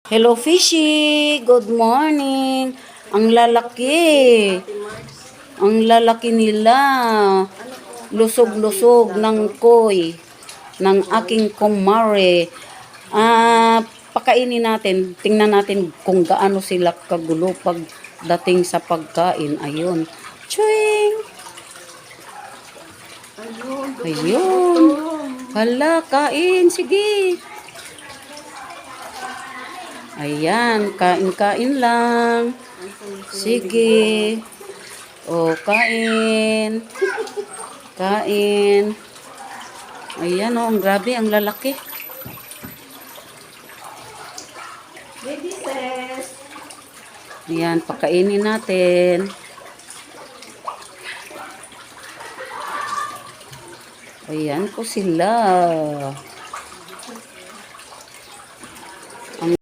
Hello, Fishy! Good morning! Ang lalaki! Ang lalaki nila! Lusog-lusog ng koy ng aking kumare. Pakainin natin. Tingnan natin kung gaano sila kagulo pagdating sa pagkain. Ayun. Chewing! Ayun. Hala, kain. Sige. Ayan, kain-kain lang. Sige. O, kain. Kain. Ayan o, ang grabe, ang lalaki. Baby sis. Ayan, pakainin natin. Ayan po sila.